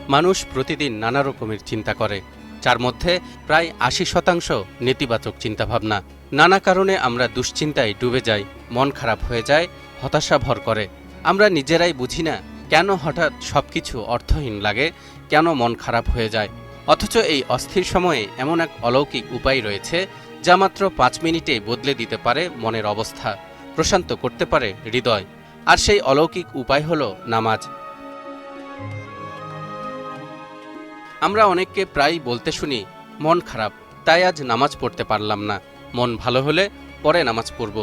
মানুষ প্রতিদিন নানা রকমের চিন্তা করে, যার মধ্যে প্রায় ৮০% নেতিবাচক চিন্তাভাবনা। নানা কারণে আমরা দুশ্চিন্তায় ডুবে যাই, মন খারাপ হয়ে যায়, হতাশা ভর করে। আমরা নিজেরাই বুঝি না কেন হঠাৎ সবকিছু অর্থহীন লাগে, কেন মন খারাপ হয়ে যায়। অথচ এই অস্থির সময়ে এমন এক অলৌকিক উপায় রয়েছে যা মাত্র ৫ মিনিটে বদলে দিতে পারে মনের অবস্থা, প্রশান্ত করতে পারে হৃদয়। আর সেই অলৌকিক উপায় হলো নামাজ। আমরা অনেককে প্রায়ই বলতে শুনি, মন খারাপ, তাই আজ নামাজ পড়তে পারলাম না, মন ভালো হলে পরে নামাজ পড়ব।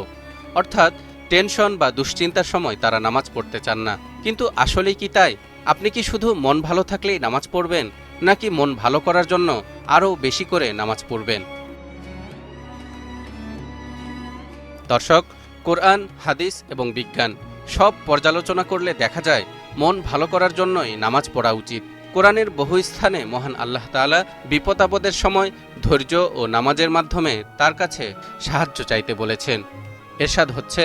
অর্থাৎ টেনশন বা দুশ্চিন্তার সময় তারা নামাজ পড়তে চান না। কিন্তু আসলেই কি তাই? আপনি কি শুধু মন ভালো থাকলেই নামাজ পড়বেন, নাকি মন ভালো করার জন্য আরও বেশি করে নামাজ পড়বেন? দর্শক, কোরআন, হাদিস এবং বিজ্ঞান সব পর্যালোচনা করলে দেখা যায় মন ভালো করার জন্যই নামাজ পড়া উচিত। কোরআনের বহু স্থানে মহান আল্লাহ তাআলা বিপদ আপদের সময় ধৈর্য ও নামাজের মাধ্যমে তার কাছে সাহায্য চাইতে বলেছেন। এরশাদ হচ্ছে,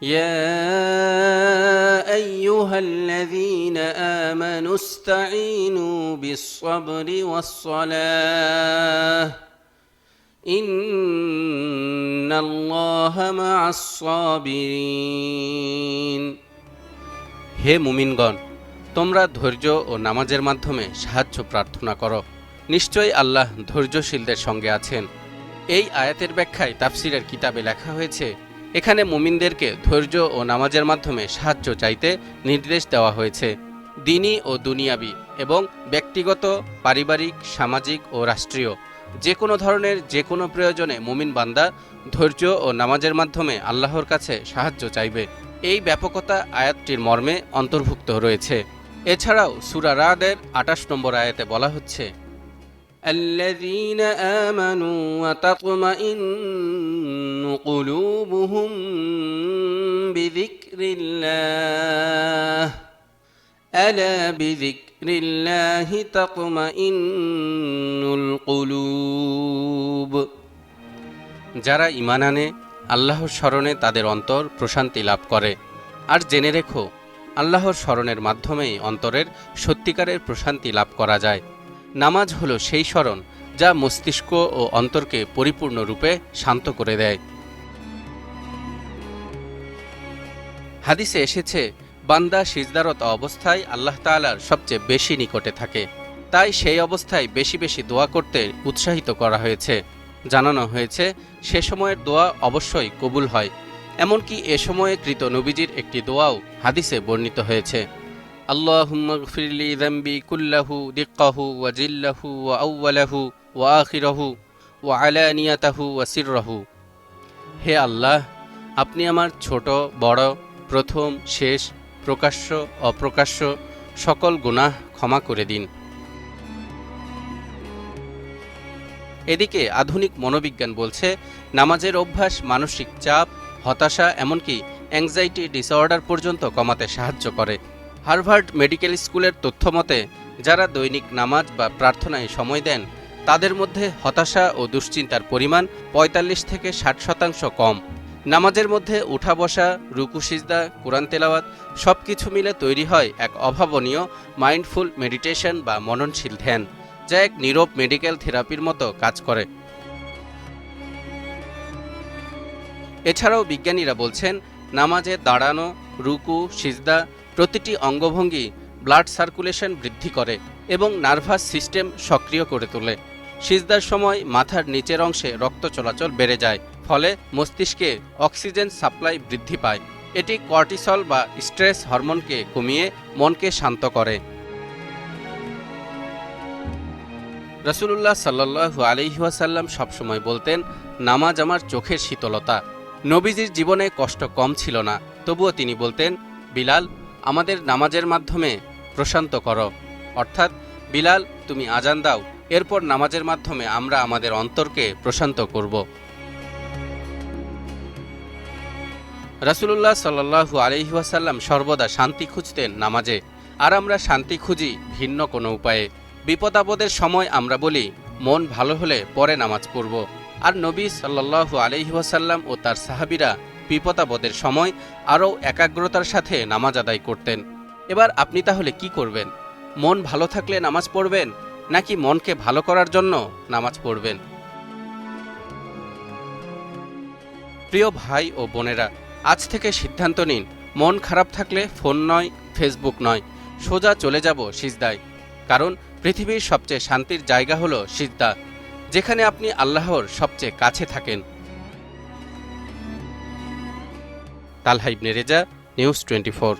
ইয়া আইয়ুহাল্লাযীনা আমানু ইসতাঈনু বিস-সাবরি ওয়াস-সালাহ ইন্নাল্লাহা মা'আস-সাবিরিন। হে মুমিনগণ, তোমরা ধৈর্য ও নামাজের মাধ্যমে সাহায্য প্রার্থনা করো, নিশ্চয়ই আল্লাহ ধৈর্যশীলদের সঙ্গে আছেন। এই আয়াতের ব্যাখ্যায় তাফসিরের কিতাবে লেখা হয়েছে, এখানে মুমিনদেরকে ধৈর্য ও নামাজের মাধ্যমে সাহায্য চাইতে নির্দেশ দেওয়া হয়েছে। দ্বীনি ও দুনিয়াবি এবং ব্যক্তিগত, পারিবারিক, সামাজিক ও রাষ্ট্রীয় যে কোনো ধরনের যে কোনো প্রয়োজনে মুমিন বান্দা ধৈর্য ও নামাজের মাধ্যমে আল্লাহর কাছে সাহায্য চাইবে। এই ব্যাপকতা আয়াতটির মর্মে অন্তর্ভুক্ত রয়েছে। এছাড়াও সূরা রাদের ২৮ নম্বর আয়াতে বলা হচ্ছে, আল্লাযীনা আমানু ওয়া তাতমাইন্নু কুলুবুহুম বিযিকরিল্লাহ আলা বিযিকরিল্লাহি তাতমাইন্নুল কুলুব। যারা ঈমান আনে, আল্লাহর স্মরণে তাদের অন্তর প্রশান্তি লাভ করে। আর জেনে রেখো, আল্লাহর স্মরণের মাধ্যমেই অন্তরের সত্যিকারের প্রশান্তি লাভ করা যায়। নামাজ হলো সেই স্মরণ যা মস্তিষ্ক ও অন্তরকে পরিপূর্ণরূপে শান্ত করে দেয়। হাদিসে এসেছে, বান্দা সিজদারত অবস্থায় আল্লাহ তাআলার সবচেয়ে বেশি নিকটে থাকে, তাই সেই অবস্থায় বেশি বেশি দোয়া করতে উৎসাহিত করা হয়েছে। জানানো হয়েছে, সে সময়ের দোয়া অবশ্যই কবুল হয়। এমনকি এ সময়ে কৃত নবীজির একটি দোয়াও হাদিসে বর্ণিত হয়েছে, আল্লাহুম্মা গফিরলি যামবি কুল্লাহু দিক্কাহু ওয়া জিল্লাহু ওয়া আউওয়ালাহু ওয়া আখিরাহু ওয়া আলানিয়াতাহু ওয়া সিররাহু। হে আল্লাহ, আপনি আমার ছোট বড়, প্রথম শেষ, প্রকাশ্য অপ্রকাশ্য সকল গুনাহ ক্ষমা করে দিন। এদিকে আধুনিক মনোবিজ্ঞান বলছে, নামাজের অভ্যাস মানসিক চাপ, হতাশা, এমনকি অ্যাংজাইটি ডিসঅর্ডার পর্যন্ত কমাতে সাহায্য করে। হার্ভার্ড মেডিকেল স্কুলের তথ্যমতে, যারা দৈনিক নামাজ বা প্রার্থনায় সময় দেন, তাদের মধ্যে হতাশা ও দুশ্চিন্তার পরিমাণ ৪৫ থেকে ৬০% কম। নামাজের মধ্যে উঠা বসা, রুকু সিজদা, কোরআন তেলাওয়াত সবকিছু মিলে তৈরি হয় এক অভাবনীয় মাইন্ডফুল মেডিটেশন বা মননশীল ধ্যান, যা এক নীরব মেডিকেল থেরাপির মতো কাজ করে। এছাড়াও বিজ্ঞানীরা বলছেন, নামাজে দাঁড়ানো, রুকু, সিজদা প্রতিটি অঙ্গভঙ্গি ব্লাড সার্কুলেশন বৃদ্ধি করে এবং নার্ভাস সিস্টেম সক্রিয় করে তোলে। সিজদার সময় মাথার নিচের অংশে রক্ত চলাচল বেড়ে যায়, ফলে মস্তিষ্কে অক্সিজেন সাপ্লাই বৃদ্ধি পায়। এটি কর্টিসল বা স্ট্রেস হরমোনকে কমিয়ে মনকে শান্ত করে। রাসূলুল্লাহ সাল্লাল্লাহু আলাইহি ওয়াসাল্লাম সবসময় বলতেন, নামাজ আমার চোখের শীতলতা। নবীজির জীবনে কষ্ট কম ছিল না, তবুও তিনি বলতেন, বিলাল, আমাদের নামাজের মাধ্যমে প্রশান্ত করো। অর্থাৎ, বিলাল, তুমি আজান দাও, এরপর নামাজের মাধ্যমে আমরা আমাদের অন্তরকে প্রশান্ত করব। রাসূলুল্লাহ সাল্লাল্লাহু আলাইহি ওয়াসাল্লাম সর্বদা শান্তি খুঁজতেন নামাজে, আর আমরা শান্তি খুঁজি ভিন্ন কোনো উপায়ে। বিপদ আপদের সময় আমরা বলি, মন ভালো হলে পরে নামাজ পড়ব। আর নবী সাল্লাল্লাহু আলাইহি ওয়াসাল্লাম ও তার সাহাবীরা বিপদ আপদের সময় আরও একাগ্রতার সাথে নামাজ আদায় করতেন। এবার আপনি তাহলে কি করবেন? মন ভালো থাকলে নামাজ পড়বেন নাকি মনকে ভালো করার জন্য নামাজ পড়বেন? প্রিয় ভাই ও বোনেরা, আজ থেকে সিদ্ধান্ত নিন, মন খারাপ থাকলে ফোন নয়, ফেসবুক নয়, সোজা চলে যাব সিজদায়। কারণ পৃথিবীর সবচেয়ে শান্তির জায়গা হলো সিজদা, যেখানে আপনি আল্লাহর সবচেয়ে কাছে থাকেন। তালহা ইবনে রেজা, নিউজ 24।